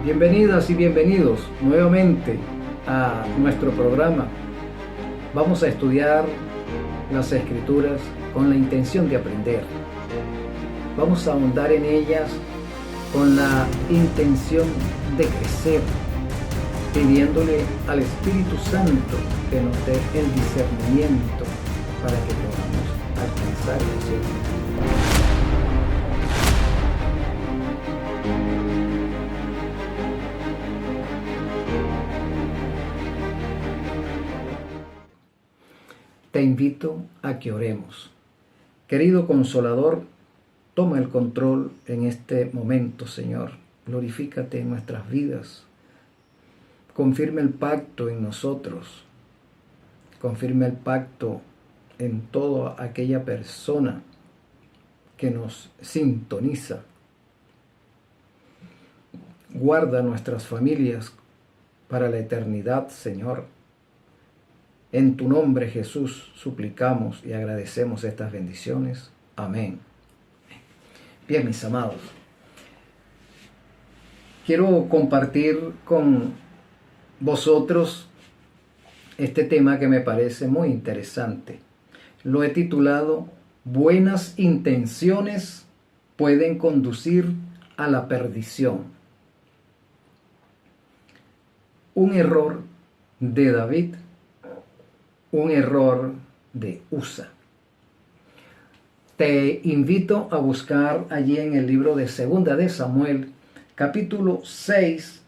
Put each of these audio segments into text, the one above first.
Bienvenidas y bienvenidos nuevamente a nuestro programa. Vamos a estudiar las Escrituras con la intención de aprender. Vamos a ahondar en ellas con la intención de crecer, pidiéndole al Espíritu Santo que nos dé el discernimiento para que podamos alcanzar el cielo. Te invito a que oremos. Querido Consolador, toma el control en este momento, Señor. Glorifícate en nuestras vidas. Confirma el pacto en nosotros. Confirma el pacto en toda aquella persona que nos sintoniza. Guarda nuestras familias para la eternidad, Señor. En tu nombre, Jesús, suplicamos y agradecemos estas bendiciones. Amén. Bien, mis amados, quiero compartir con vosotros este tema que me parece muy interesante. Lo he titulado Buenas intenciones pueden conducir a la perdición. Un error de David, un error de Usa. Te invito a buscar allí en el libro de Segunda de Samuel, capítulo 6,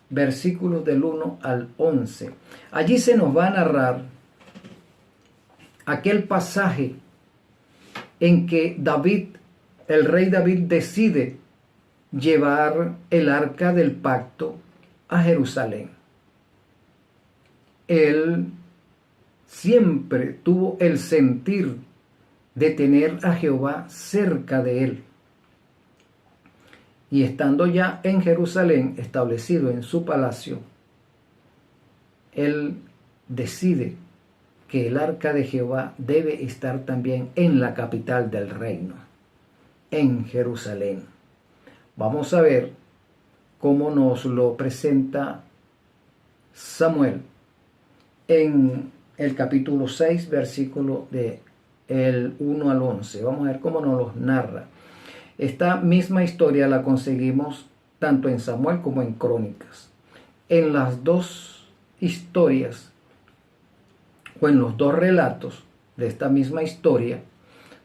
versículos del 1 al 11. Allí se nos va a narrar aquel pasaje en que David, el rey David, decide llevar el arca del pacto a Jerusalén. Él siempre tuvo el sentir de tener a Jehová cerca de él. Y estando ya en Jerusalén, establecido en su palacio, él decide que el arca de Jehová debe estar también en la capital del reino, en Jerusalén. Vamos a ver cómo nos lo presenta Samuel en el capítulo 6, versículo del 1 al 11. Vamos a ver cómo nos los narra. Esta misma historia la conseguimos tanto en Samuel como en Crónicas. En las dos historias, o en los dos relatos de esta misma historia,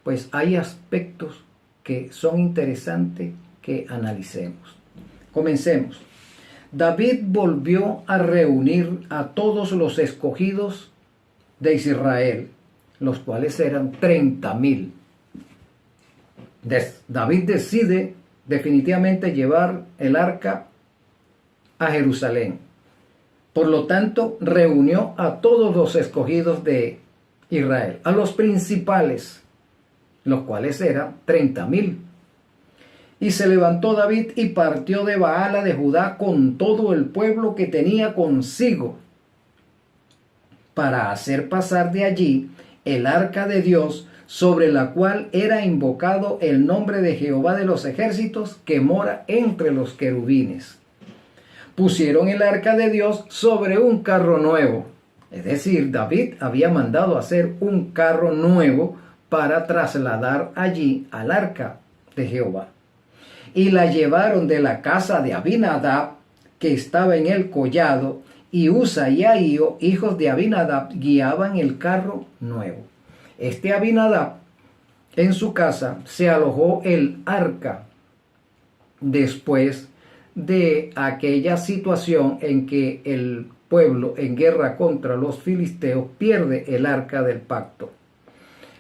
pues hay aspectos que son interesantes que analicemos. Comencemos. David volvió a reunir a todos los escogidos de Israel, los cuales eran 30,000. David decide definitivamente llevar el arca a Jerusalén. Por lo tanto, reunió a todos los escogidos de Israel, a los principales, los cuales eran 30,000. Y se levantó David y partió de Baala de Judá con todo el pueblo que tenía consigo, para hacer pasar de allí el arca de Dios, sobre la cual era invocado el nombre de Jehová de los ejércitos, que mora entre los querubines. Pusieron el arca de Dios sobre un carro nuevo. Es decir, David había mandado hacer un carro nuevo para trasladar allí al arca de Jehová. Y la llevaron de la casa de Abinadab, que estaba en el collado, y Usa y Ahío, hijos de Abinadab, guiaban el carro nuevo. Este Abinadab, en su casa se alojó el arca después de aquella situación en que el pueblo en guerra contra los filisteos pierde el arca del pacto.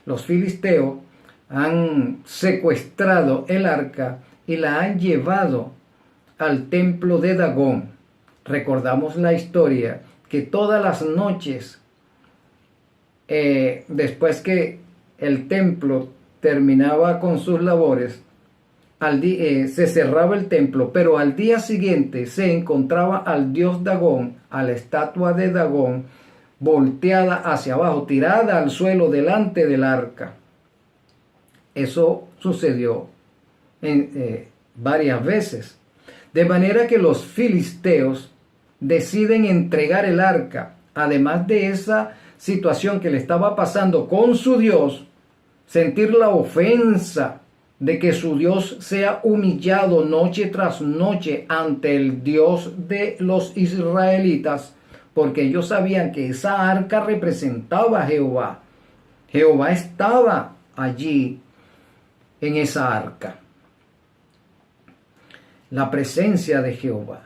Los filisteos han secuestrado el arca y la han llevado al templo de Dagón. Recordamos la historia que todas las noches, después que el templo terminaba con sus labores, se cerraba el templo, pero al día siguiente se encontraba al dios Dagón, a la estatua de Dagón, volteada hacia abajo, tirada al suelo delante del arca. Eso sucedió varias veces. De manera que los filisteos deciden entregar el arca. Además de esa situación que le estaba pasando con su Dios, sentir la ofensa de que su Dios sea humillado noche tras noche ante el Dios de los israelitas, porque ellos sabían que esa arca representaba a Jehová. Jehová estaba allí en esa arca. La presencia de Jehová.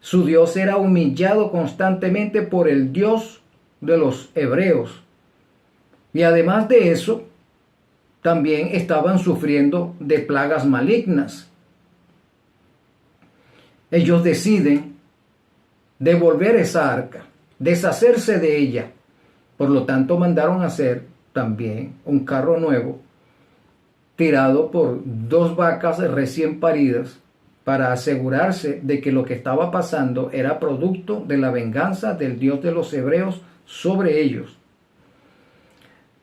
Su Dios era humillado constantemente por el Dios de los hebreos. Y además de eso, también estaban sufriendo de plagas malignas. Ellos deciden devolver esa arca, deshacerse de ella. Por lo tanto, mandaron a hacer también un carro nuevo, tirado por 2 vacas recién paridas, para asegurarse de que lo que estaba pasando era producto de la venganza del Dios de los hebreos sobre ellos.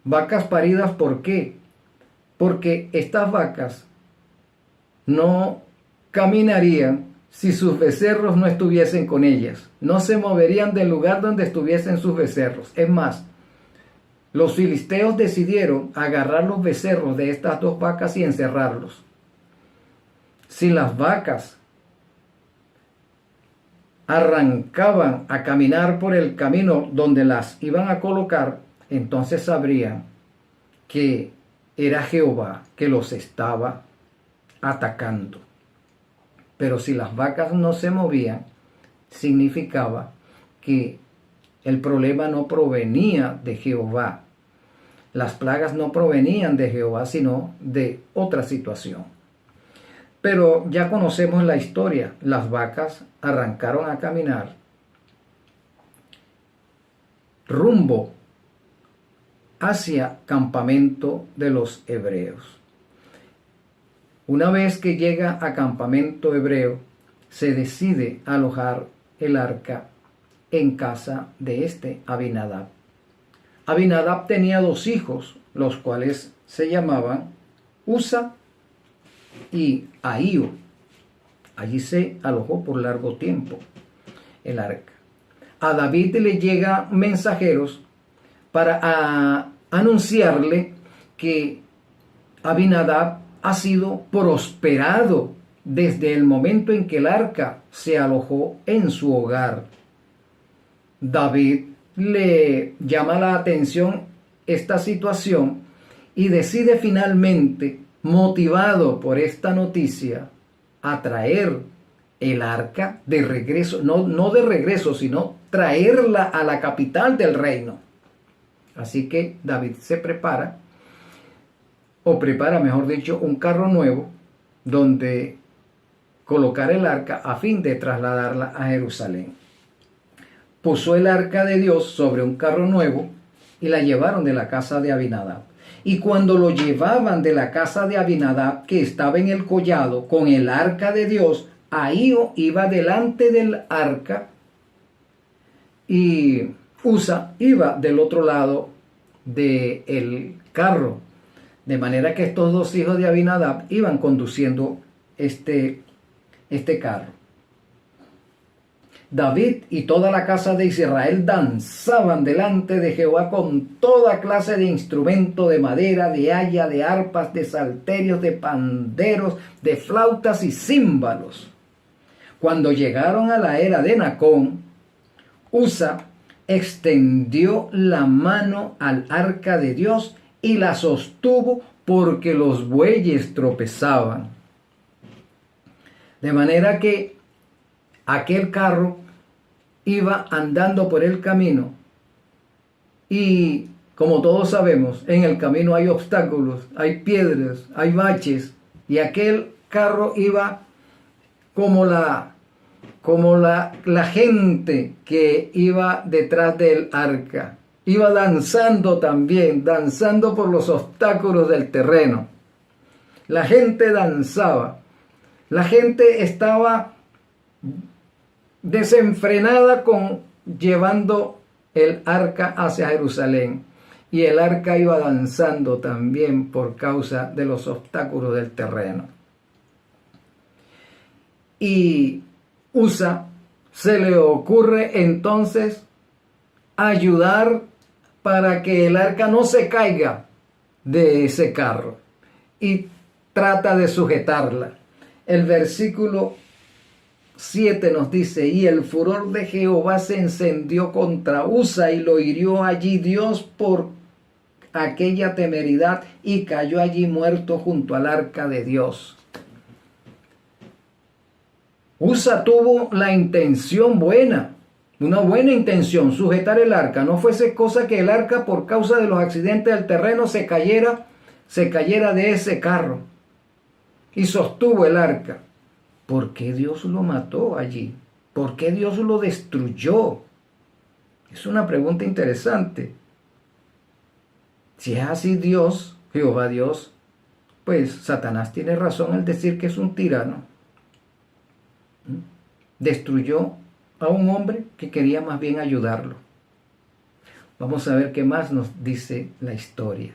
Vacas paridas, ¿por qué? Porque estas vacas no caminarían si sus becerros no estuviesen con ellas. No se moverían del lugar donde estuviesen sus becerros. Es más, los filisteos decidieron agarrar los becerros de estas 2 vacas y encerrarlos. Si las vacas arrancaban a caminar por el camino donde las iban a colocar, entonces sabrían que era Jehová que los estaba atacando. Pero si las vacas no se movían, significaba que el problema no provenía de Jehová. Las plagas no provenían de Jehová, sino de otra situación. Pero ya conocemos la historia. Las vacas arrancaron a caminar rumbo hacia campamento de los hebreos. Una vez que llega a campamento hebreo, se decide alojar el arca en casa de Abinadab. Abinadab tenía 2 hijos, los cuales se llamaban Usa y Ahío. Allí se alojó por largo tiempo el arca. A David le llegan mensajeros para anunciarle que Abinadab ha sido prosperado desde el momento en que el arca se alojó en su hogar. David le llama la atención esta situación y decide finalmente, motivado por esta noticia, a traer el arca de regreso, no de regreso, sino traerla a la capital del reino. Así que David se prepara, mejor dicho, un carro nuevo donde colocar el arca a fin de trasladarla a Jerusalén. Puso el arca de Dios sobre un carro nuevo y la llevaron de la casa de Abinadab. Y cuando lo llevaban de la casa de Abinadab, que estaba en el collado con el arca de Dios, Ahío iba delante del arca y Usa iba del otro lado del carro. De manera que estos 2 hijos de Abinadab iban conduciendo este carro. David y toda la casa de Israel danzaban delante de Jehová con toda clase de instrumento de madera, de haya, de arpas, de salterios, de panderos, de flautas y címbalos. Cuando llegaron a la era de Nacón, Usa extendió la mano al arca de Dios y la sostuvo porque los bueyes tropezaban. De manera que aquel carro iba andando por el camino y, como todos sabemos, en el camino hay obstáculos, hay piedras, hay baches, y aquel carro iba como la gente que iba detrás del arca. Iba danzando también, danzando por los obstáculos del terreno. La gente danzaba. La gente estaba desenfrenada llevando el arca hacia Jerusalén. Y el arca iba danzando también por causa de los obstáculos del terreno. Y Usa se le ocurre entonces ayudar para que el arca no se caiga de ese carro y trata de sujetarla. El versículo 7 nos dice: y el furor de Jehová se encendió contra Usa y lo hirió allí Dios por aquella temeridad y cayó allí muerto junto al arca de Dios. Usa tuvo la intención buena, una buena intención, sujetar el arca. No fuese cosa que el arca, por causa de los accidentes del terreno, se cayera de ese carro. Y sostuvo el arca. ¿Por qué Dios lo mató allí? ¿Por qué Dios lo destruyó? Es una pregunta interesante. Si es así Dios, Jehová Dios, pues Satanás tiene razón al decir que es un tirano. Destruyó a un hombre que quería más bien ayudarlo. Vamos a ver qué más nos dice la historia.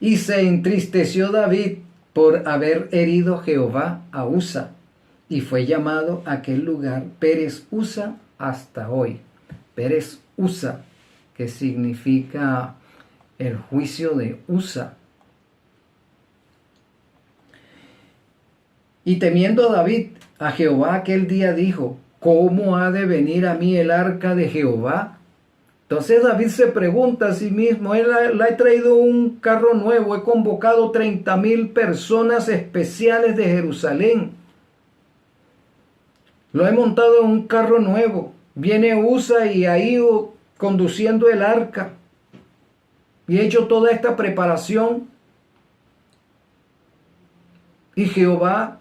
Y se entristeció David por haber herido Jehová a Usa, y fue llamado aquel lugar Pérez Usa hasta hoy. Pérez Usa, que significa el juicio de Usa. Y temiendo David a Jehová aquel día dijo: ¿cómo ha de venir a mí el arca de Jehová? Entonces David se pregunta a sí mismo: él le ha traído un carro nuevo, he convocado 30,000 personas especiales de Jerusalén. Lo he montado en un carro nuevo. Viene Usa y ha ido conduciendo el arca. Y he hecho toda esta preparación. Y Jehová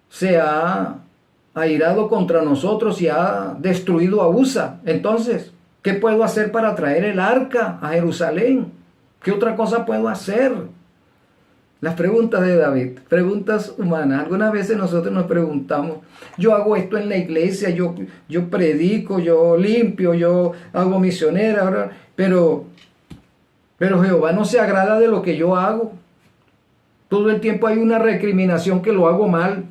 se ha airado contra nosotros y ha destruido a Usa. Entonces, ¿qué puedo hacer para traer el arca a Jerusalén? ¿Qué otra cosa puedo hacer? Las preguntas de David, preguntas humanas. Algunas veces nosotros nos preguntamos: yo hago esto en la iglesia, yo predico, yo limpio, yo hago misionera, pero Jehová no se agrada de lo que yo hago. Todo el tiempo hay una recriminación que lo hago mal.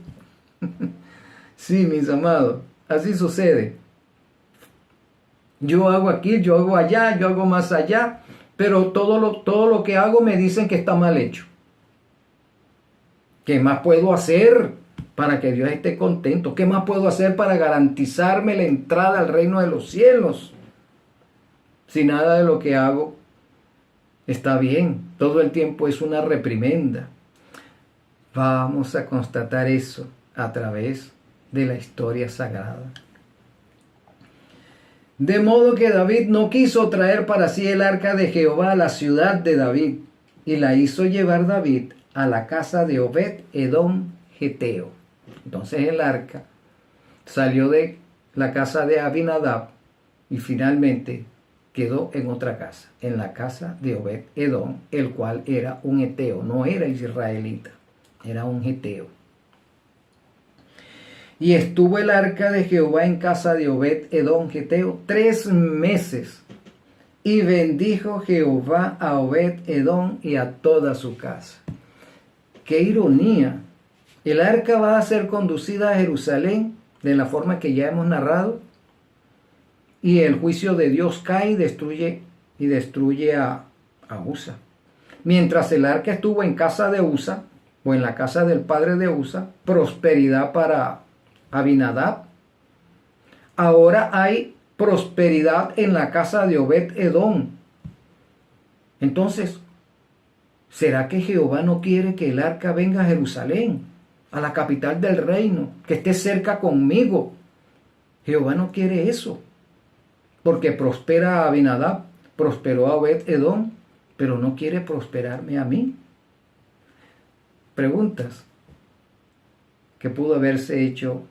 Sí, mis amados, así sucede. Yo hago aquí, yo hago allá, yo hago más allá, pero todo lo que hago me dicen que está mal hecho. ¿Qué más puedo hacer para que Dios esté contento? ¿Qué más puedo hacer para garantizarme la entrada al reino de los cielos? Si nada de lo que hago está bien, todo el tiempo es una reprimenda. Vamos a constatar eso a través de la historia sagrada. De modo que David no quiso traer para sí el arca de Jehová a la ciudad de David, y la hizo llevar David a la casa de Obed Edom Geteo. Entonces el arca salió de la casa de Abinadab y finalmente quedó en otra casa, en la casa de Obed Edom, el cual era un heteo, no era israelita, era un heteo. Y estuvo el arca de Jehová en casa de Obed Edom Geteo 3 meses. Y bendijo Jehová a Obed Edom y a toda su casa. ¡Qué ironía! El arca va a ser conducida a Jerusalén de la forma que ya hemos narrado. Y el juicio de Dios cae y destruye a Usa. Mientras el arca estuvo en casa de Usa, o en la casa del padre de Usa, prosperidad para Abinadab. Ahora hay prosperidad en la casa de Obed Edom. Entonces, ¿será que Jehová no quiere que el arca venga a Jerusalén, a la capital del reino, que esté cerca conmigo? Jehová no quiere eso, porque prospera a Abinadab, prosperó a Obed Edom, pero no quiere prosperarme a mí. Preguntas que pudo haberse hecho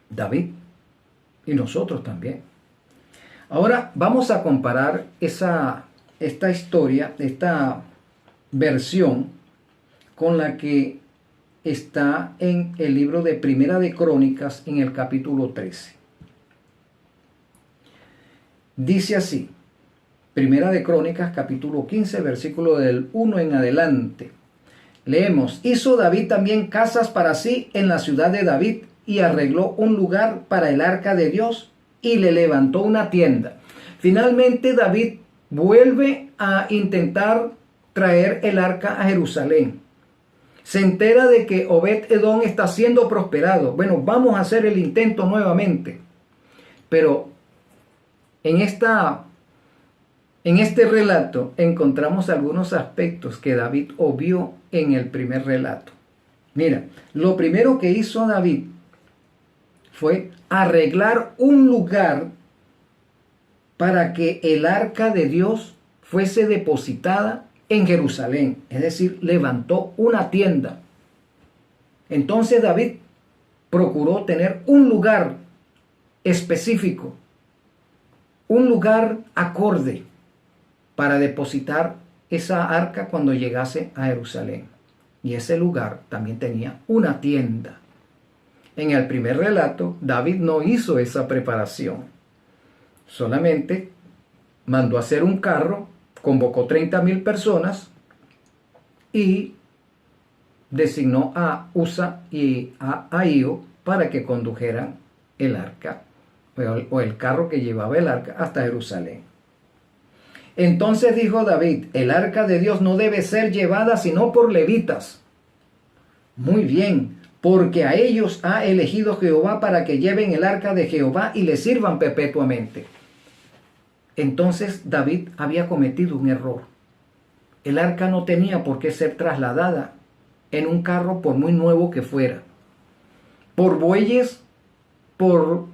David y nosotros también. Ahora vamos a comparar esta historia, esta versión con la que está en el libro de Primera de Crónicas en el capítulo 13. Dice así, Primera de Crónicas capítulo 15, versículo del 1 en adelante. Leemos, hizo David también casas para sí en la ciudad de David y arregló un lugar para el arca de Dios y le levantó una tienda. Finalmente David vuelve a intentar traer el arca a Jerusalén. Se entera de que Obed-Edom está siendo prosperado. Bueno, vamos a hacer el intento nuevamente. Pero en este relato encontramos algunos aspectos que David obvió en el primer relato. Mira, lo primero que hizo David fue arreglar un lugar para que el arca de Dios fuese depositada en Jerusalén, es decir, levantó una tienda. Entonces David procuró tener un lugar específico, un lugar acorde para depositar esa arca cuando llegase a Jerusalén. Y ese lugar también tenía una tienda. En el primer relato, David no hizo esa preparación. Solamente mandó a hacer un carro, convocó 30,000 personas y designó a Usa y a Ahío para que condujeran el arca o el carro que llevaba el arca hasta Jerusalén. Entonces dijo David, el arca de Dios no debe ser llevada sino por levitas. Muy bien, porque a ellos ha elegido Jehová para que lleven el arca de Jehová y le sirvan perpetuamente. Entonces David había cometido un error. El arca no tenía por qué ser trasladada en un carro por muy nuevo que fuera. Por bueyes, por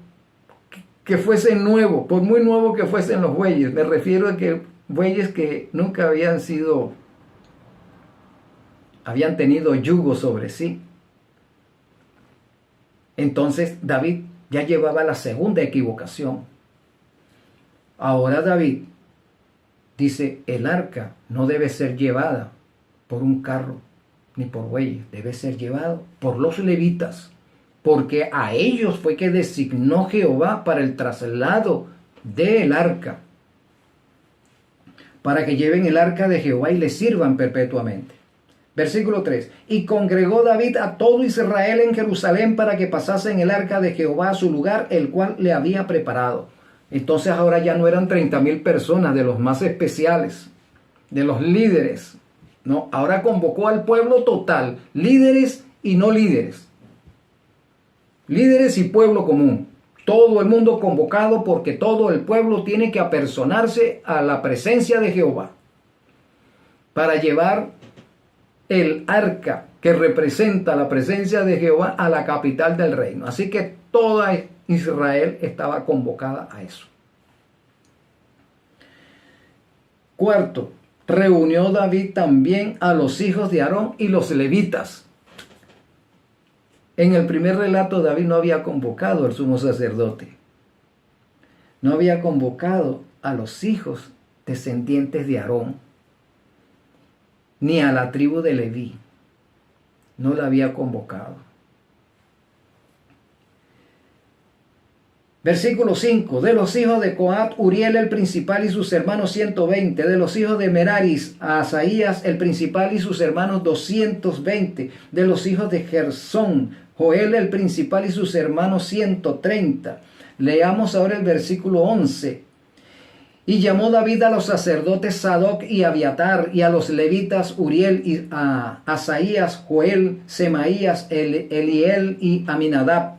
que fuesen nuevos, por muy nuevo que fuesen los bueyes. Me refiero a que bueyes que nunca habían tenido yugo sobre sí. Entonces David ya llevaba la segunda equivocación. Ahora David dice, el arca no debe ser llevada por un carro ni por bueyes, debe ser llevado por los levitas, porque a ellos fue que designó Jehová para el traslado del arca, para que lleven el arca de Jehová y le sirvan perpetuamente. Versículo 3. Y congregó David a todo Israel en Jerusalén para que pasasen el arca de Jehová a su lugar, el cual le había preparado. Entonces ahora ya no eran 30,000 personas de los más especiales, de los líderes. No, ahora convocó al pueblo total, líderes y no líderes. Líderes y pueblo común. Todo el mundo convocado porque todo el pueblo tiene que apersonarse a la presencia de Jehová para llevar el arca que representa la presencia de Jehová a la capital del reino. Así que toda Israel estaba convocada a eso. Cuarto, reunió David también a los hijos de Aarón y los levitas. En el primer relato David no había convocado al sumo sacerdote. No había convocado a los hijos descendientes de Aarón, ni a la tribu de Leví. No la había convocado. Versículo 5. De los hijos de Coat, Uriel el principal y sus hermanos 120. De los hijos de Meraris, a Asaías el principal y sus hermanos 220. De los hijos de Gersón, Joel el principal y sus hermanos 130. Leamos ahora el versículo 11. Y llamó David a los sacerdotes Sadoc y Abiatar, y a los levitas Uriel y a Asaías, Joel, Semaías, Eliel y Aminadab.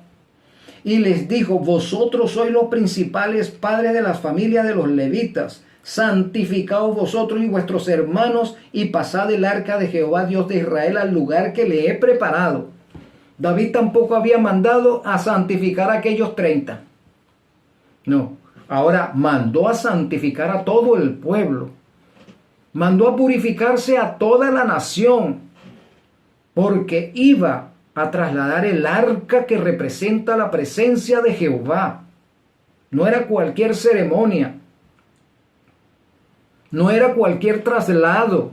Y les dijo, vosotros sois los principales padres de las familias de los levitas. Santificaos vosotros y vuestros hermanos y pasad el arca de Jehová Dios de Israel al lugar que le he preparado. David tampoco había mandado a santificar a aquellos 30. No, ahora mandó a santificar a todo el pueblo. Mandó a purificarse a toda la nación, porque iba a trasladar el arca que representa la presencia de Jehová. No era cualquier ceremonia. No era cualquier traslado.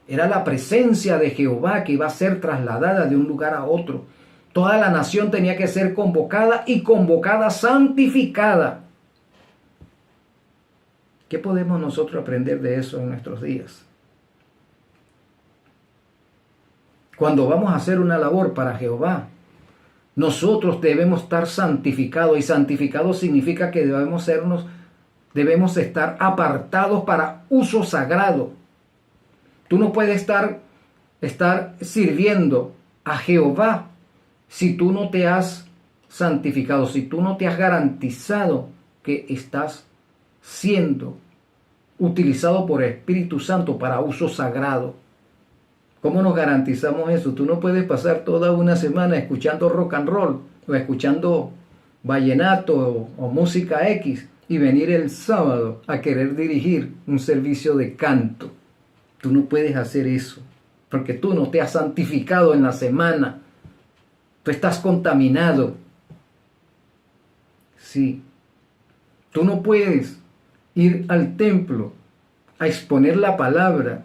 Era la presencia de Jehová que iba a ser trasladada de un lugar a otro. Toda la nación tenía que ser convocada y convocada santificada. ¿Qué podemos nosotros aprender de eso en nuestros días? Cuando vamos a hacer una labor para Jehová, nosotros debemos estar santificados, y santificado significa que debemos estar apartados para uso sagrado. Tú no puedes estar sirviendo a Jehová si tú no te has santificado, si tú no te has garantizado que estás siendo utilizado por el Espíritu Santo para uso sagrado. ¿Cómo nos garantizamos eso? Tú no puedes pasar toda una semana escuchando rock and roll o escuchando vallenato o música X y venir el sábado a querer dirigir un servicio de canto. Tú no puedes hacer eso porque tú no te has santificado en la semana. Tú estás contaminado. Sí. Tú no puedes ir al templo a exponer la palabra,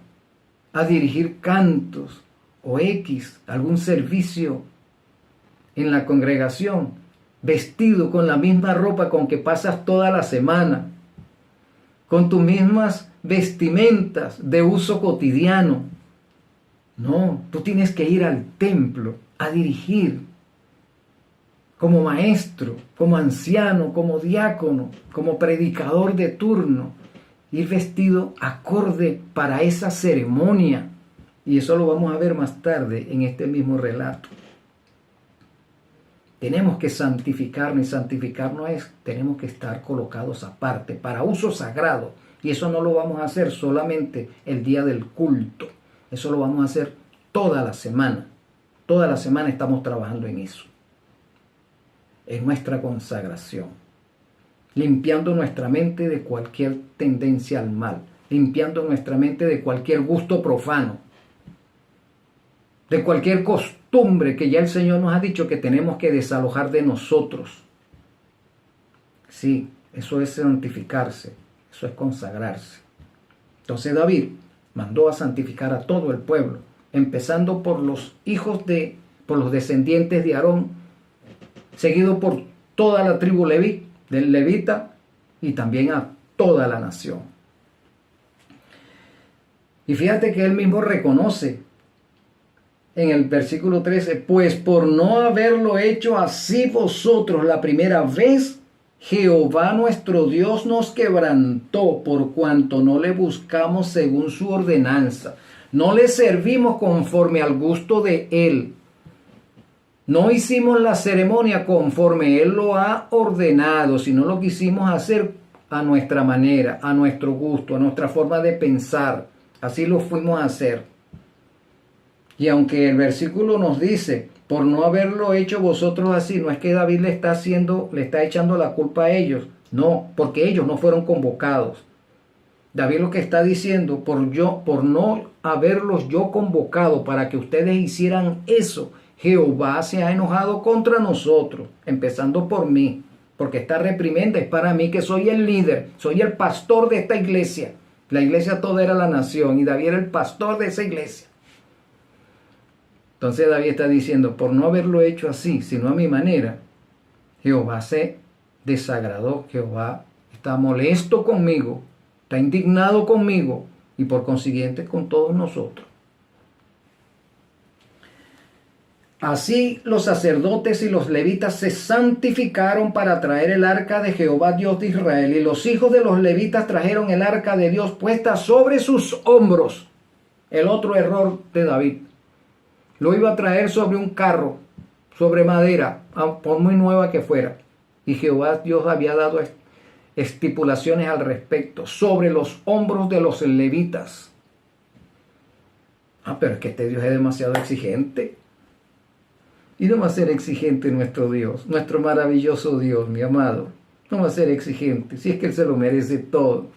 a dirigir cantos o X, algún servicio en la congregación, vestido con la misma ropa con que pasas toda la semana, con tus mismas vestimentas de uso cotidiano. No, tú tienes que ir al templo a dirigir como maestro, como anciano, como diácono, como predicador de turno, ir vestido acorde para esa ceremonia. Y eso lo vamos a ver más tarde en este mismo relato. Tenemos que santificarnos, y santificarnos es, tenemos que estar colocados aparte para uso sagrado. Y eso no lo vamos a hacer solamente el día del culto. Eso lo vamos a hacer toda la semana. Toda la semana estamos trabajando en eso. En nuestra consagración. Limpiando nuestra mente de cualquier tendencia al mal. Limpiando nuestra mente de cualquier gusto profano. De cualquier costumbre que ya el Señor nos ha dicho que tenemos que desalojar de nosotros. Sí, eso es santificarse. Eso es consagrarse. Entonces David mandó a santificar a todo el pueblo, empezando por los por los descendientes de Aarón, seguido por toda la tribu del levita y también a toda la nación. Y fíjate que él mismo reconoce en el versículo 13, pues por no haberlo hecho así vosotros la primera vez, Jehová nuestro Dios nos quebrantó por cuanto no le buscamos según su ordenanza. No le servimos conforme al gusto de él. No hicimos la ceremonia conforme él lo ha ordenado, sino lo quisimos hacer a nuestra manera, a nuestro gusto, a nuestra forma de pensar. Así lo fuimos a hacer. Y aunque el versículo nos dice, por no haberlo hecho vosotros así, no es que David le está echando la culpa a ellos. No, porque ellos no fueron convocados. David lo que está diciendo, por no haberlos yo convocado para que ustedes hicieran eso, Jehová se ha enojado contra nosotros, empezando por mí, porque esta reprimenda es para mí, que soy el líder, soy el pastor de esta iglesia. La iglesia toda era la nación y David era el pastor de esa iglesia. Entonces David está diciendo, por no haberlo hecho así, sino a mi manera, Jehová se desagradó, Jehová está molesto conmigo, está indignado conmigo y por consiguiente con todos nosotros. Así los sacerdotes y los levitas se santificaron para traer el arca de Jehová Dios de Israel, y los hijos de los levitas trajeron el arca de Dios puesta sobre sus hombros. El otro error de David. Lo iba a traer sobre un carro, sobre madera, por muy nueva que fuera. Y Jehová Dios había dado estipulaciones al respecto, sobre los hombros de los levitas. Pero es que este Dios es demasiado exigente. Y no va a ser exigente nuestro Dios, nuestro maravilloso Dios, mi amado. No va a ser exigente, si es que Él se lo merece todo.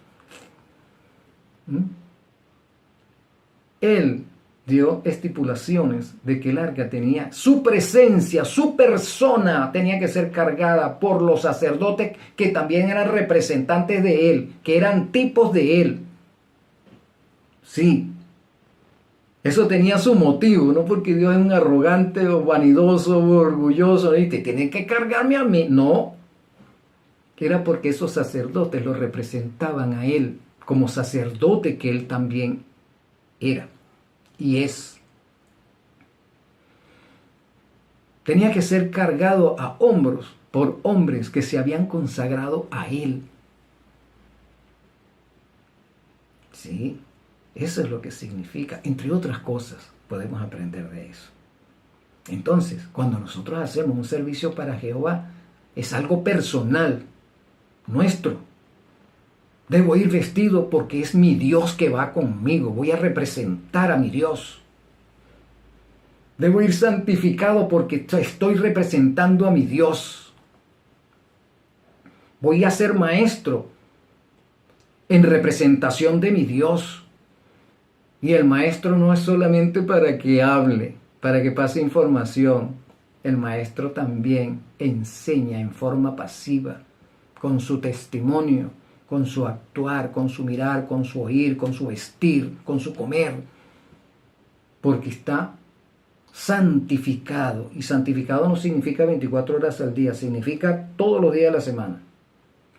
Él dio estipulaciones de que el arca tenía su presencia, su persona tenía que ser cargada por los sacerdotes que también eran representantes de él, que eran tipos de él. Sí, eso tenía su motivo, no porque Dios es un arrogante o vanidoso o orgulloso y te tiene que cargarme a mí, no. Era porque esos sacerdotes lo representaban a él como sacerdote que él también era. Y es. Tenía que ser cargado a hombros por hombres que se habían consagrado a él. Sí, eso es lo que significa. Entre otras cosas, podemos aprender de eso. Entonces, cuando nosotros hacemos un servicio para Jehová, es algo personal, nuestro. Debo ir vestido porque es mi Dios que va conmigo. Voy a representar a mi Dios. Debo ir santificado porque estoy representando a mi Dios. Voy a ser maestro en representación de mi Dios. Y el maestro no es solamente para que hable, para que pase información. El maestro también enseña en forma pasiva, con su testimonio, con su actuar, con su mirar, con su oír, con su vestir, con su comer. Porque está santificado. Y santificado no significa 24 horas al día, significa todos los días de la semana.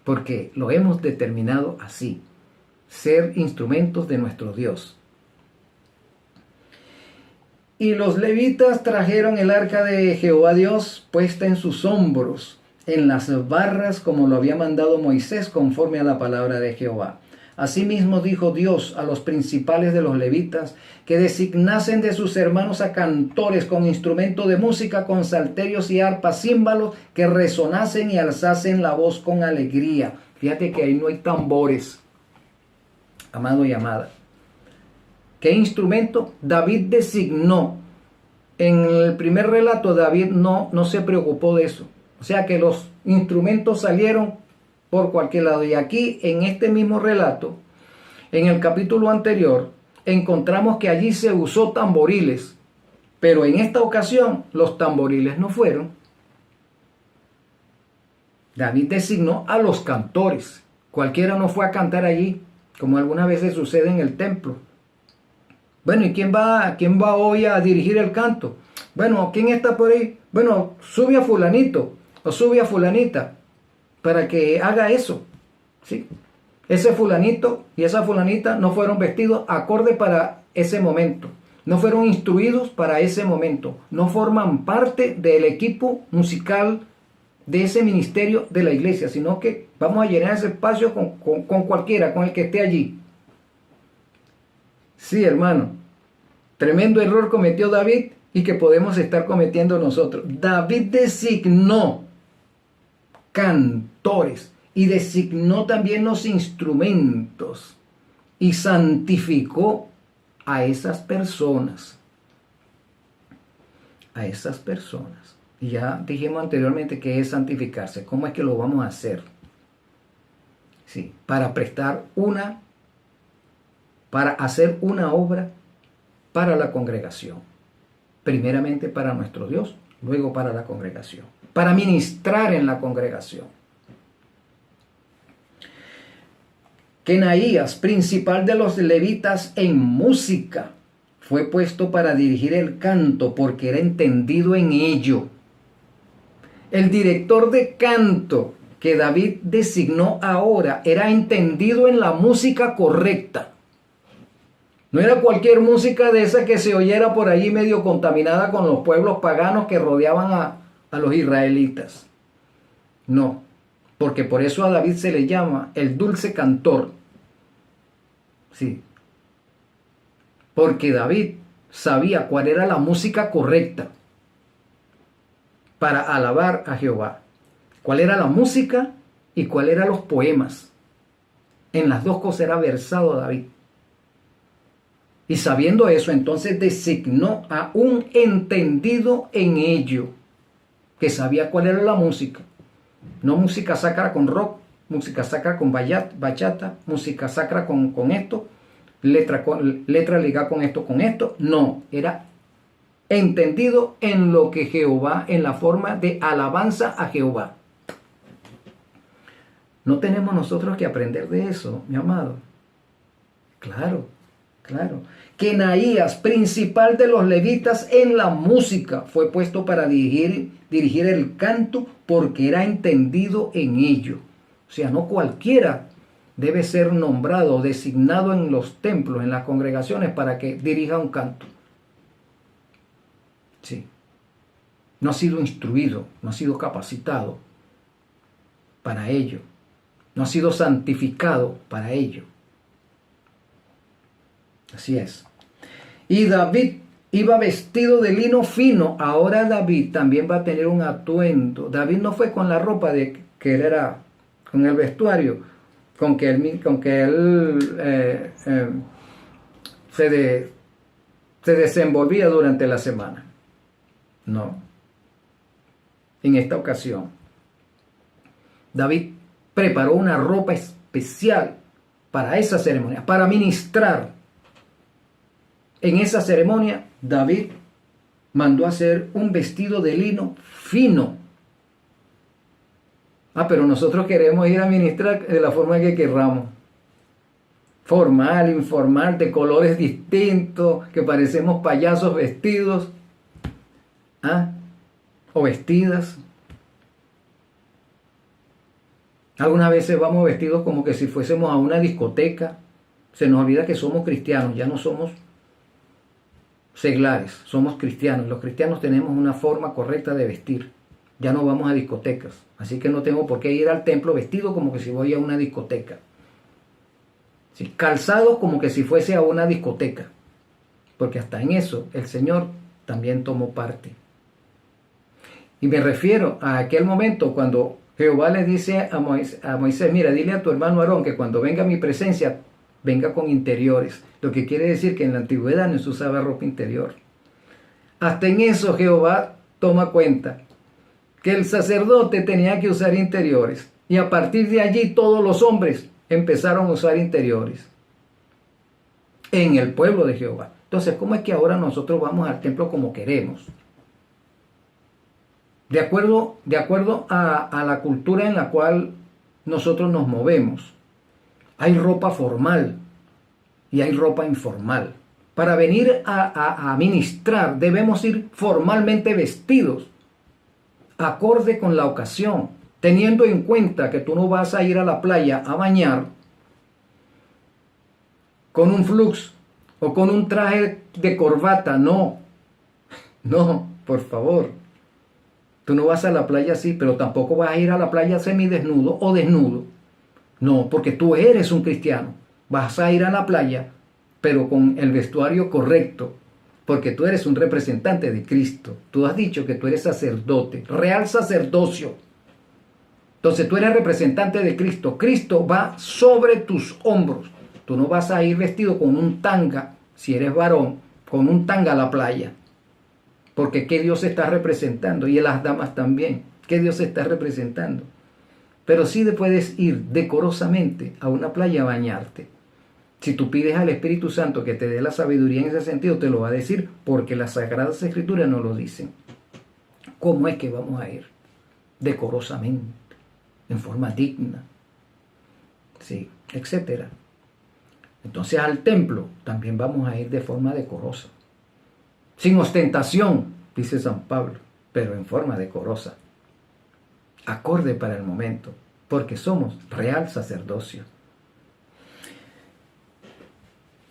Porque lo hemos determinado así, ser instrumentos de nuestro Dios. Y los levitas trajeron el arca de Jehová Dios puesta en sus hombros, en las barras como lo había mandado Moisés conforme a la palabra de Jehová. Asimismo dijo Dios a los principales de los levitas que designasen de sus hermanos a cantores con instrumento de música, con salterios y arpas, címbalos, que resonasen y alzasen la voz con alegría. Fíjate que ahí no hay tambores, amado y amada. ¿Qué instrumento? David designó. En el primer relato David no se preocupó de eso. O sea que los instrumentos salieron por cualquier lado. Y aquí en este mismo relato, en el capítulo anterior, encontramos que allí se usó tamboriles. Pero en esta ocasión los tamboriles no fueron. David designó a los cantores. Cualquiera no fue a cantar allí, como algunas veces sucede en el templo. Bueno, ¿y quién va hoy a dirigir el canto? Bueno, ¿quién está por ahí? Bueno, sube a fulanito o sube a fulanita para que haga eso. ¿Sí? Ese fulanito y esa fulanita no fueron vestidos acorde para ese momento. No fueron instruidos para ese momento. No forman parte del equipo musical de ese ministerio de la iglesia, sino que vamos a llenar ese espacio con cualquiera, con el que esté allí. Sí, hermano, tremendo error cometió David y que podemos estar cometiendo nosotros. David designó cantores y designó también los instrumentos y santificó a esas personas. A esas personas. Y ya dijimos anteriormente que es santificarse. ¿Cómo es que lo vamos a hacer? Sí, para hacer una obra para la congregación. Primeramente para nuestro Dios, luego para la congregación. Para ministrar en la congregación. Kenaías, principal de los levitas en música, fue puesto para dirigir el canto porque era entendido en ello. El director de canto que David designó ahora era entendido en la música correcta. No era cualquier música de esa que se oyera por allí medio contaminada con los pueblos paganos que rodeaban a los israelitas. No, porque por eso a David se le llama el dulce cantor. Sí, porque David sabía cuál era la música correcta para alabar a Jehová. Cuál era la música y cuál eran los poemas. En las dos cosas era versado David. Y sabiendo eso, entonces designó a un entendido en ello, que sabía cuál era la música. No música sacra con rock, música sacra con bachata, música sacra con esto, letra ligada con esto. No, era entendido en lo que Jehová, en la forma de alabanza a Jehová. ¿No tenemos nosotros que aprender de eso, mi amado? Claro. Kenaías, principal de los levitas en la música, fue puesto para dirigir el canto porque era entendido en ello. O sea, no cualquiera debe ser nombrado o designado en los templos, en las congregaciones, para que dirija un canto. Sí. no ha sido instruido, no ha sido capacitado para ello, no ha sido santificado para ello. Así es. Y David iba vestido de lino fino. Ahora David también va a tener un atuendo. David no fue con la ropa de que él era, con el vestuario, con que él se desenvolvía durante la semana. No. En esta ocasión, David preparó una ropa especial para esa ceremonia, para ministrar. En esa ceremonia, David mandó hacer un vestido de lino fino. Pero nosotros queremos ir a ministrar de la forma que querramos. Formal, informal, de colores distintos, que parecemos payasos vestidos. O vestidas. Algunas veces vamos vestidos como que si fuésemos a una discoteca. Se nos olvida que somos cristianos, ya no somos seglares, somos cristianos. Los cristianos tenemos una forma correcta de vestir. Ya no vamos a discotecas, así que no tengo por qué ir al templo vestido como que si voy a una discoteca. Sí, calzados como que si fuese a una discoteca, porque hasta en eso el Señor también tomó parte. Y me refiero a aquel momento cuando Jehová le dice a Moisés, mira, dile a tu hermano Aarón que cuando venga a mi presencia, venga con interiores. Lo que quiere decir que en la antigüedad no se usaba ropa interior. Hasta en eso Jehová toma cuenta que el sacerdote tenía que usar interiores. Y a partir de allí todos los hombres empezaron a usar interiores. En el pueblo de Jehová. Entonces, ¿cómo es que ahora nosotros vamos al templo como queremos? De acuerdo a la cultura en la cual nosotros nos movemos, hay ropa formal y hay ropa informal. Para venir a ministrar debemos ir formalmente vestidos, acorde con la ocasión, teniendo en cuenta que tú no vas a ir a la playa a bañar con un flux o con un traje de corbata. No, por favor. Tú no vas a la playa así, pero tampoco vas a ir a la playa semidesnudo o desnudo. No, porque tú eres un cristiano. Vas a ir a la playa, pero con el vestuario correcto, porque tú eres un representante de Cristo. Tú has dicho que tú eres sacerdote, real sacerdocio. Entonces tú eres representante de Cristo. Cristo va sobre tus hombros. Tú no vas a ir vestido con un tanga, si eres varón, con un tanga a la playa. Porque ¿qué Dios está representando? Y las damas también. ¿Qué Dios está representando? Pero sí puedes ir decorosamente a una playa a bañarte. Si tú pides al Espíritu Santo que te dé la sabiduría en ese sentido, te lo va a decir, porque las Sagradas Escrituras nos lo dicen. ¿Cómo es que vamos a ir? Decorosamente, en forma digna, sí, etcétera. Entonces al templo también vamos a ir de forma decorosa. Sin ostentación, dice San Pablo, pero en forma decorosa. Acorde para el momento, porque somos real sacerdocio.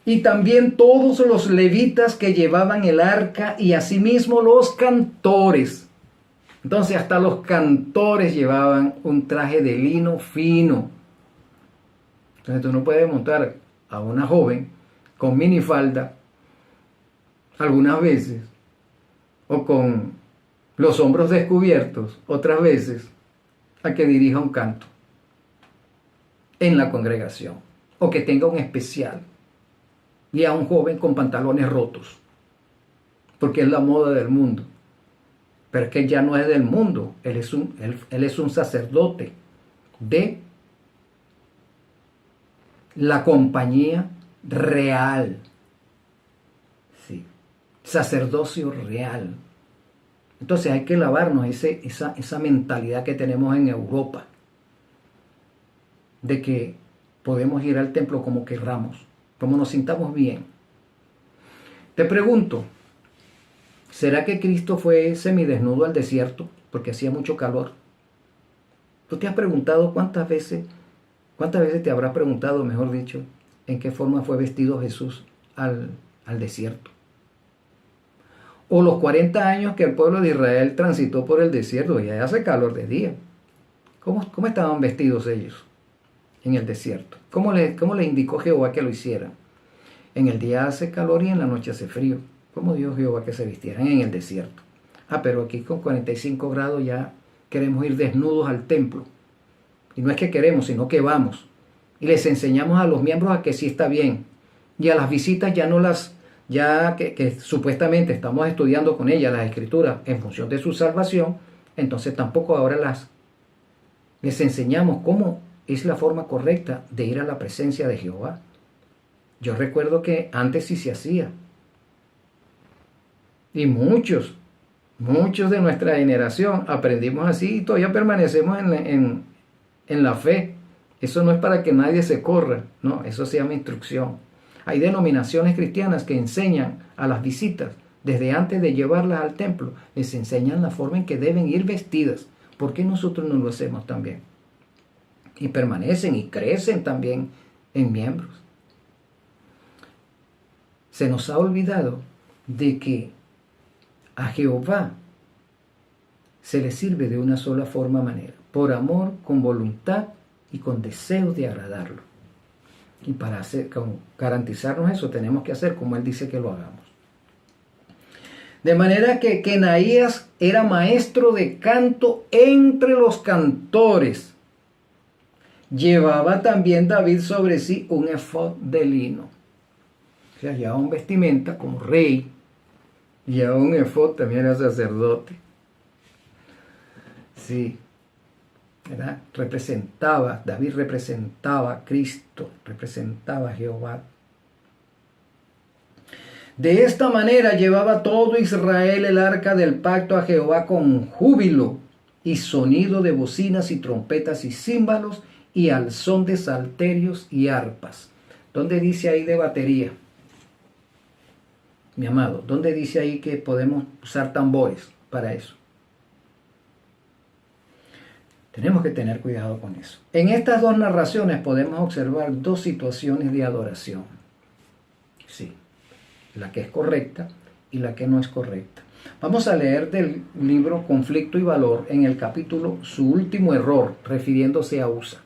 Y también todos los levitas que llevaban el arca y asimismo los cantores. Entonces hasta los cantores llevaban un traje de lino fino. Entonces tú no puedes montar a una joven con minifalda algunas veces, o con los hombros descubiertos otras veces, a que dirija un canto en la congregación, o que tenga un especial, y a un joven con pantalones rotos, porque es la moda del mundo. Pero es que ya no es del mundo, él es un sacerdote de la compañía real. Sí, sacerdocio real. Entonces hay que lavarnos esa mentalidad que tenemos en Europa, de que podemos ir al templo como querramos, como nos sintamos bien. Te pregunto, ¿será que Cristo fue semidesnudo al desierto porque hacía mucho calor? ¿Tú te has preguntado cuántas veces te habrás preguntado, mejor dicho, en qué forma fue vestido Jesús al desierto? O los 40 años que el pueblo de Israel transitó por el desierto, y allá hace calor de día. ¿Cómo estaban vestidos ellos en el desierto? ¿Cómo le indicó Jehová que lo hicieran? En el día hace calor y en la noche hace frío. ¿Cómo dijo Jehová que se vistieran en el desierto? Pero aquí con 45 grados ya queremos ir desnudos al templo. Y no es que queremos, sino que vamos. Y les enseñamos a los miembros a que sí está bien. Y a las visitas ya no las, ya que supuestamente estamos estudiando con ellas las escrituras en función de su salvación, entonces tampoco ahora les enseñamos cómo es la forma correcta de ir a la presencia de Jehová. Yo recuerdo que antes sí se hacía. Y muchos de nuestra generación aprendimos así y todavía permanecemos en la fe. Eso no es para que nadie se corra, no, eso se llama instrucción. Hay denominaciones cristianas que enseñan a las visitas, desde antes de llevarlas al templo, les enseñan la forma en que deben ir vestidas. ¿Por qué nosotros no lo hacemos también? Y permanecen y crecen también en miembros. Se nos ha olvidado de que a Jehová se le sirve de una sola manera, por amor, con voluntad y con deseo de agradarlo. Y para garantizarnos eso tenemos que hacer como Él dice que lo hagamos. De manera que Kenaías era maestro de canto entre los cantores. Llevaba también David sobre sí un efod de lino. O sea, llevaba un vestimenta como rey. Llevaba un efod, también era sacerdote. Sí. David representaba a Cristo, representaba a Jehová. De esta manera llevaba todo Israel el arca del pacto a Jehová con júbilo y sonido de bocinas y trompetas y címbalos y al son de salterios y arpas. ¿Dónde dice ahí de batería? Mi amado, ¿dónde dice ahí que podemos usar tambores para eso? Tenemos que tener cuidado con eso. En estas dos narraciones podemos observar dos situaciones de adoración. Sí, la que es correcta y la que no es correcta. Vamos a leer del libro Conflicto y Valor en el capítulo Su último error, refiriéndose a Usa.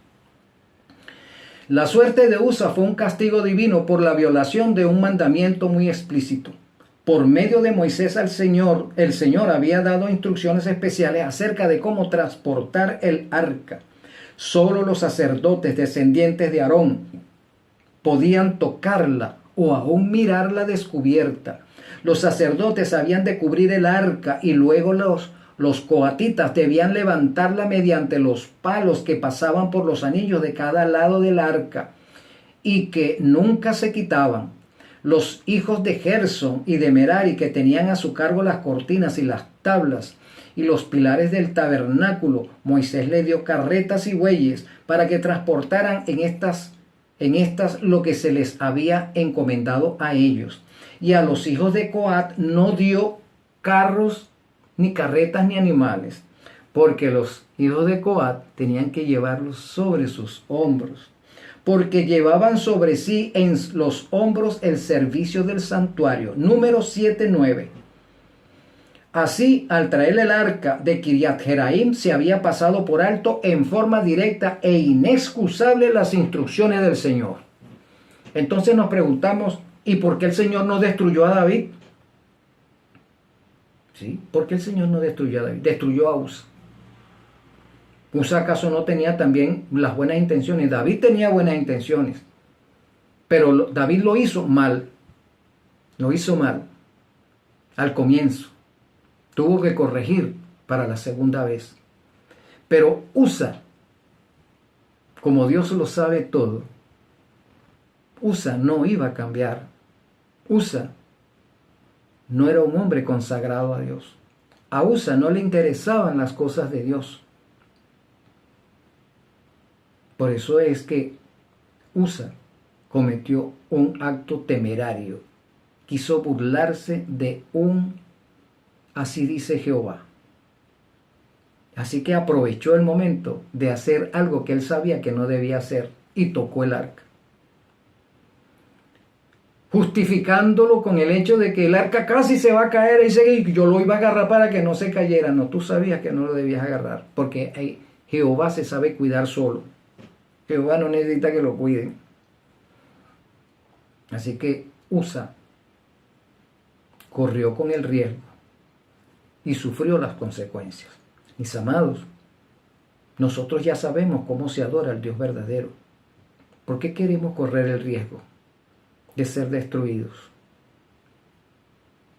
La suerte de Usa fue un castigo divino por la violación de un mandamiento muy explícito. Por medio de Moisés el Señor había dado instrucciones especiales acerca de cómo transportar el arca. Solo los sacerdotes descendientes de Aarón podían tocarla o aún mirarla descubierta. Los sacerdotes habían de cubrir el arca y luego los coatitas debían levantarla mediante los palos que pasaban por los anillos de cada lado del arca y que nunca se quitaban. Los hijos de Gersón y de Merari, que tenían a su cargo las cortinas y las tablas y los pilares del tabernáculo, Moisés les dio carretas y bueyes para que transportaran en estas lo que se les había encomendado a ellos. Y a los hijos de Coat no dio carros, ni carretas, ni animales, porque los hijos de Coat tenían que llevarlos sobre sus hombros, porque llevaban sobre sí en los hombros el servicio del santuario. Número 7:9. Así, al traer el arca de Kiriat Jeraim, se había pasado por alto en forma directa e inexcusable las instrucciones del Señor. Entonces nos preguntamos, ¿y por qué el Señor no destruyó a David? ¿Sí? ¿Por qué el Señor no destruyó a David? Destruyó a Usa. ¿Usa acaso no tenía también las buenas intenciones? David tenía buenas intenciones, pero David lo hizo mal. Lo hizo mal al comienzo. Tuvo que corregir para la segunda vez. Pero Usa, como Dios lo sabe todo, Usa no iba a cambiar. Usa no era un hombre consagrado a Dios. A Usa no le interesaban las cosas de Dios. Por eso es que Usa cometió un acto temerario. Quiso burlarse de así dice Jehová. Así que aprovechó el momento de hacer algo que él sabía que no debía hacer y tocó el arca. justificándolo con el hecho de que el arca casi se va a caer y yo lo iba a agarrar para que no se cayera. No, tú sabías que no lo debías agarrar, porque Jehová se sabe cuidar solo. Jehová no necesita que lo cuiden. Así que Usa corrió con el riesgo y sufrió las consecuencias. Mis amados, nosotros ya sabemos cómo se adora al Dios verdadero. ¿Por qué queremos correr el riesgo de ser destruidos?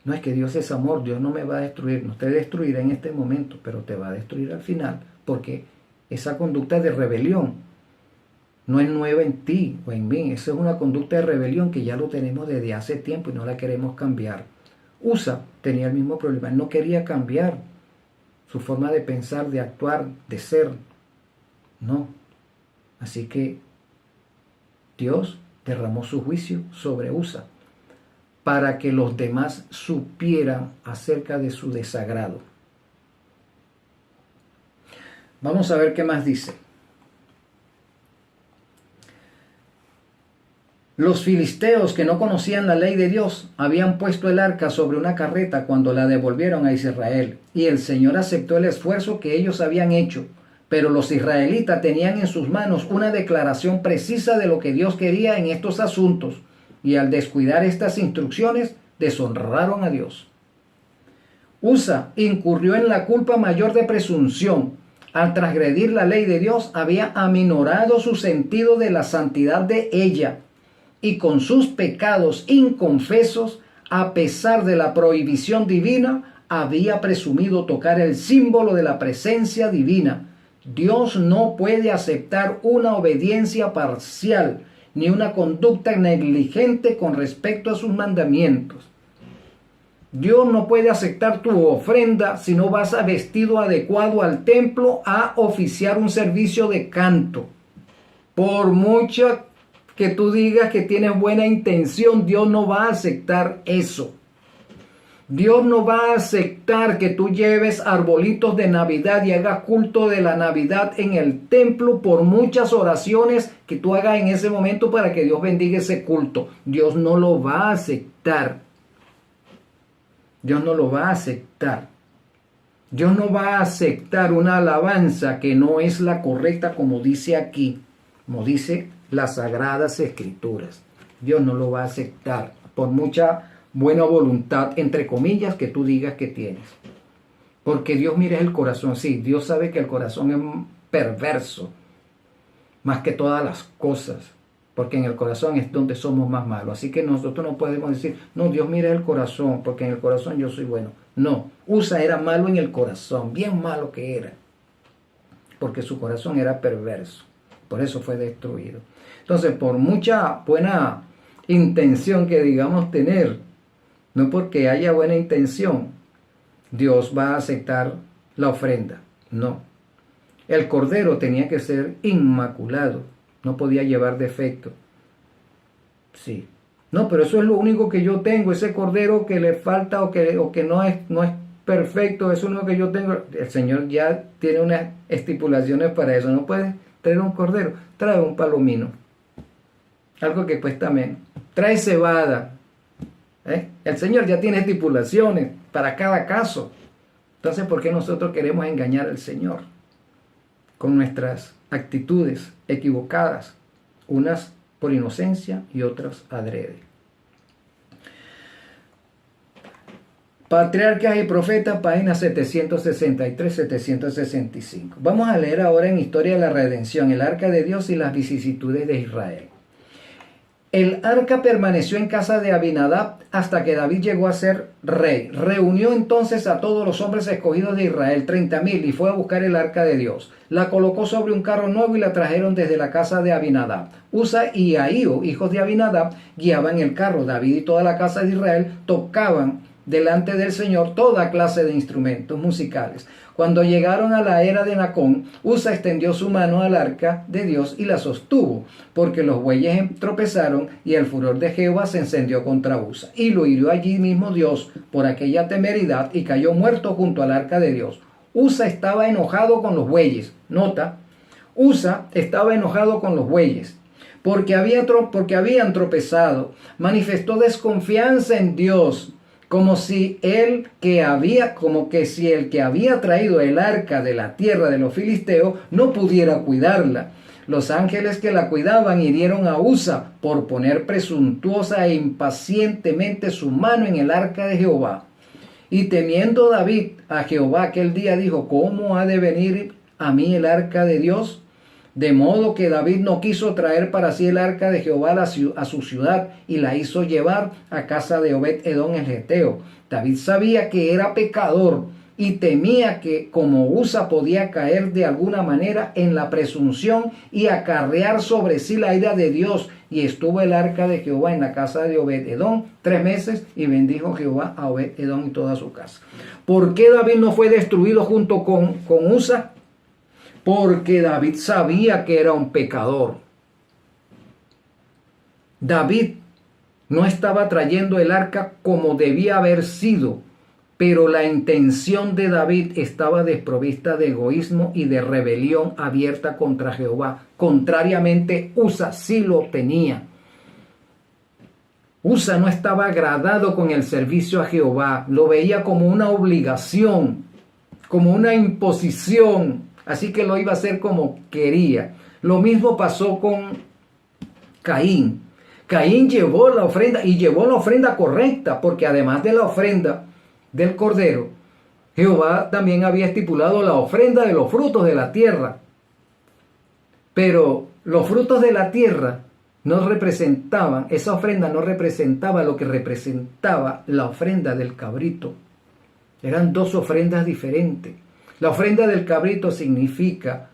No es que Dios es amor, Dios no me va a destruir, no te destruirá en este momento, pero te va a destruir al final, porque esa conducta de rebelión no es nueva en ti o en mí, esa es una conducta de rebelión que ya lo tenemos desde hace tiempo y no la queremos cambiar. Usa tenía el mismo problema, no quería cambiar su forma de pensar, de actuar, de ser, no. Así que Dios derramó su juicio sobre Usa para que los demás supieran acerca de su desagrado. Vamos a ver qué más dice. Los filisteos, que no conocían la ley de Dios, habían puesto el arca sobre una carreta cuando la devolvieron a Israel, y el Señor aceptó el esfuerzo que ellos habían hecho. Pero los israelitas tenían en sus manos una declaración precisa de lo que Dios quería en estos asuntos, y al descuidar estas instrucciones, deshonraron a Dios. Usa incurrió en la culpa mayor de presunción. Al transgredir la ley de Dios, había aminorado su sentido de la santidad de ella, y con sus pecados inconfesos, a pesar de la prohibición divina, había presumido tocar el símbolo de la presencia divina. Dios no puede aceptar una obediencia parcial ni una conducta negligente con respecto a sus mandamientos. Dios no puede aceptar tu ofrenda si no vas vestido adecuado al templo a oficiar un servicio de canto. Por mucho que tú digas que tienes buena intención, Dios no va a aceptar eso. Dios no va a aceptar que tú lleves arbolitos de Navidad y hagas culto de la Navidad en el templo por muchas oraciones que tú hagas en ese momento para que Dios bendiga ese culto. Dios no lo va a aceptar. Dios no lo va a aceptar. Dios no va a aceptar una alabanza que no es la correcta, como dice aquí, como dice las Sagradas Escrituras. Dios no lo va a aceptar por mucha buena voluntad, entre comillas, que tú digas que tienes. Porque Dios mira el corazón. Sí, Dios sabe que el corazón es perverso, más que todas las cosas, porque en el corazón es donde somos más malos. Así que nosotros no podemos decir, no, Dios mira el corazón, porque en el corazón yo soy bueno. No, Usa era malo en el corazón, bien malo que era, porque su corazón era perverso. Por eso fue destruido. Entonces, por mucha buena intención que digamos tener, no porque haya buena intención, Dios va a aceptar la ofrenda. No. El cordero tenía que ser inmaculado. No podía llevar defecto. Sí. No, pero eso es lo único que yo tengo. Ese cordero que le falta o que no es perfecto, eso es lo que yo tengo. El Señor ya tiene unas estipulaciones para eso. No puedes traer un cordero. Trae un palomino. Algo que cuesta menos. Trae cebada. El Señor ya tiene estipulaciones para cada caso. Entonces, ¿por qué nosotros queremos engañar al Señor con nuestras actitudes equivocadas? Unas por inocencia y otras adrede. Patriarcas y Profetas, páginas 763-765. Vamos a leer ahora en Historia de la Redención, el Arca de Dios y las vicisitudes de Israel. El arca permaneció en casa de Abinadab hasta que David llegó a ser rey. Reunió entonces a todos los hombres escogidos de Israel, 30,000, y fue a buscar el arca de Dios. La colocó sobre un carro nuevo y la trajeron desde la casa de Abinadab. Usa y Ahío, hijos de Abinadab, guiaban el carro. David y toda la casa de Israel tocaban delante del Señor toda clase de instrumentos musicales. Cuando llegaron a la era de Nacón, Usa extendió su mano al arca de Dios y la sostuvo, porque los bueyes tropezaron y el furor de Jehová se encendió contra Usa. Y lo hirió allí mismo Dios por aquella temeridad y cayó muerto junto al arca de Dios. Usa estaba enojado con los bueyes. Nota, Usa estaba enojado con los bueyes, porque habían tropezado. Manifestó desconfianza en Dios, como si el que había traído el arca de la tierra de los filisteos no pudiera cuidarla. Los ángeles que la cuidaban hirieron a Usa por poner presuntuosa e impacientemente su mano en el arca de Jehová. Y temiendo David a Jehová aquel día dijo: ¿cómo ha de venir a mí el arca de Dios? De modo que David no quiso traer para sí el arca de Jehová a su ciudad, y la hizo llevar a casa de Obed-Edom el geteo. David sabía que era pecador y temía que, como Usa, podía caer de alguna manera en la presunción y acarrear sobre sí la ira de Dios. Y estuvo el arca de Jehová en la casa de Obed-Edom 3 meses, y bendijo Jehová a Obed-Edom y toda su casa. ¿Por qué David no fue destruido junto con Usa? Porque David sabía que era un pecador. David no estaba trayendo el arca como debía haber sido, pero la intención de David estaba desprovista de egoísmo y de rebelión abierta contra Jehová. Contrariamente, Usa sí lo tenía. Usa no estaba agradado con el servicio a Jehová, lo veía como una obligación, como una imposición, así que lo iba a hacer como quería. Lo mismo pasó con Caín. Caín llevó la ofrenda, y llevó la ofrenda correcta, porque además de la ofrenda del cordero, Jehová también había estipulado la ofrenda de los frutos de la tierra. Pero los frutos de la tierra no representaban, esa ofrenda no representaba lo que representaba la ofrenda del cabrito. Eran dos ofrendas diferentes. La ofrenda del cabrito significa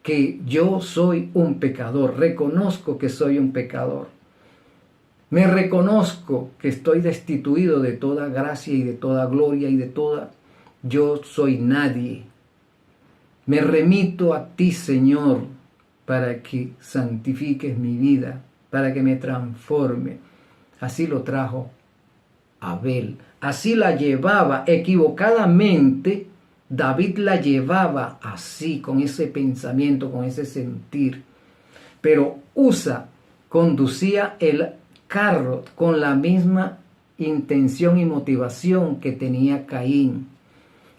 que yo soy un pecador, reconozco que soy un pecador. Me reconozco que estoy destituido de toda gracia y de toda gloria y de toda... Yo soy nadie. Me remito a ti, Señor, para que santifiques mi vida, para que me transforme. Así lo trajo Abel. Así la llevaba equivocadamente. David la llevaba así, con ese pensamiento, con ese sentir. Pero Usa conducía el carro con la misma intención y motivación que tenía Caín.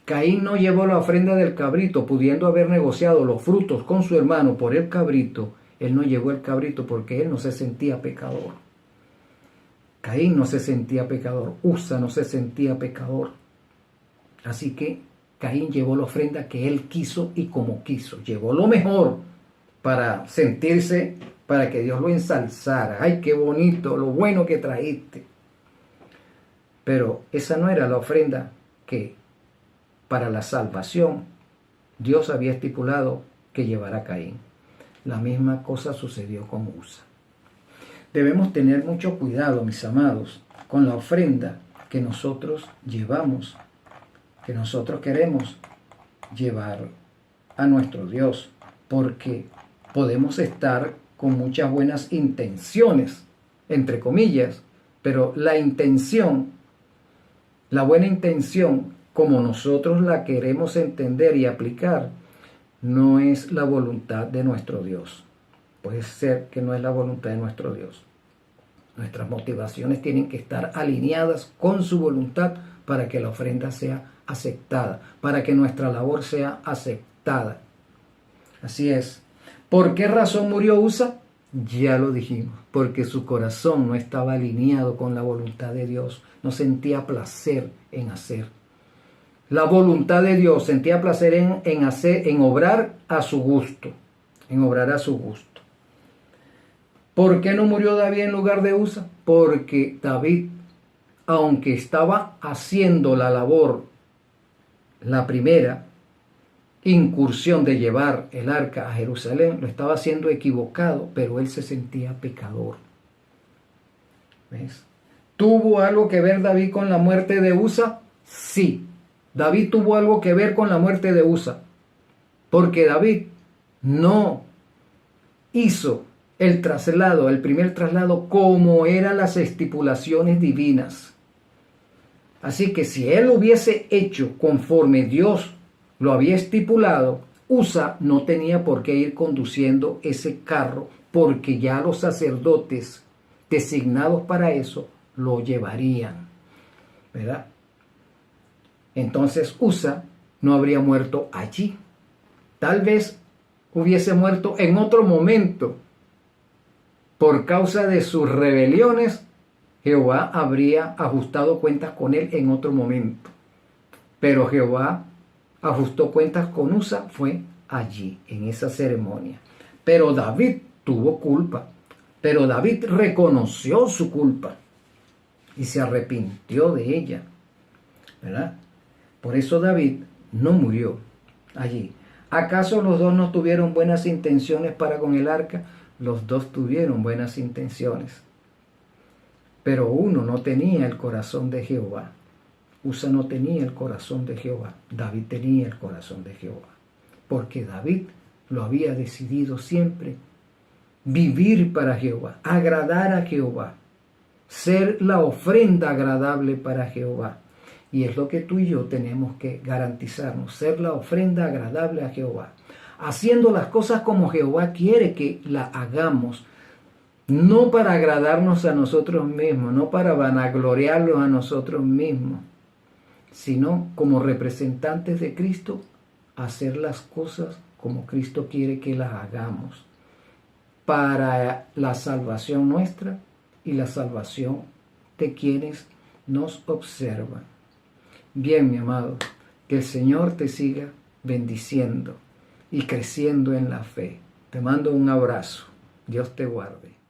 Caín no llevó la ofrenda del cabrito, pudiendo haber negociado los frutos con su hermano por el cabrito. Él no llevó el cabrito porque él no se sentía pecador. Caín no se sentía pecador, Usa no se sentía pecador. Así que Caín llevó la ofrenda que él quiso y como quiso. Llevó lo mejor para sentirse, para que Dios lo ensalzara. ¡Ay, qué bonito, lo bueno que trajiste! Pero esa no era la ofrenda que para la salvación Dios había estipulado que llevara Caín. La misma cosa sucedió con Usa. Debemos tener mucho cuidado, mis amados, con la ofrenda que nosotros llevamos, que nosotros queremos llevar a nuestro Dios, porque podemos estar con muchas buenas intenciones, entre comillas, pero la intención, la buena intención, como nosotros la queremos entender y aplicar, no es la voluntad de nuestro Dios. Puede ser que no es la voluntad de nuestro Dios. Nuestras motivaciones tienen que estar alineadas con su voluntad para que la ofrenda sea aceptada, para que nuestra labor sea aceptada. Así es. ¿Por qué razón murió Usa? Ya lo dijimos, porque su corazón no estaba alineado con la voluntad de Dios, no sentía placer en hacer la voluntad de Dios, sentía placer en obrar a su gusto, ¿Por qué no murió David en lugar de Usa? Porque David, aunque estaba haciendo la labor, la primera incursión de llevar el arca a Jerusalén, lo estaba haciendo equivocado, pero él se sentía pecador. ¿Ves? ¿Tuvo algo que ver David con la muerte de Usa? Sí, David tuvo algo que ver con la muerte de Usa, porque David no hizo el primer traslado como eran las estipulaciones divinas. Así que si él hubiese hecho conforme Dios lo había estipulado, Usa no tenía por qué ir conduciendo ese carro porque ya los sacerdotes designados para eso lo llevarían, ¿verdad? Entonces Usa no habría muerto allí. Tal vez hubiese muerto en otro momento. Por causa de sus rebeliones, Jehová habría ajustado cuentas con él en otro momento. Pero Jehová ajustó cuentas con Usa fue allí, en esa ceremonia. Pero David tuvo culpa. Pero David reconoció su culpa y se arrepintió de ella, ¿verdad? Por eso David no murió allí. ¿Acaso los dos no tuvieron buenas intenciones para con el arca? Los dos tuvieron buenas intenciones. Pero uno no tenía el corazón de Jehová. Usa no tenía el corazón de Jehová. David tenía el corazón de Jehová. Porque David lo había decidido siempre. Vivir para Jehová, agradar a Jehová, ser la ofrenda agradable para Jehová. Y es lo que tú y yo tenemos que garantizarnos, ser la ofrenda agradable a Jehová, haciendo las cosas como Jehová quiere que la hagamos, no para agradarnos a nosotros mismos, no para vanagloriarlos a nosotros mismos, sino como representantes de Cristo, hacer las cosas como Cristo quiere que las hagamos, para la salvación nuestra y la salvación de quienes nos observan. Bien, mi amado, que el Señor te siga bendiciendo y creciendo en la fe. Te mando un abrazo. Dios te guarde.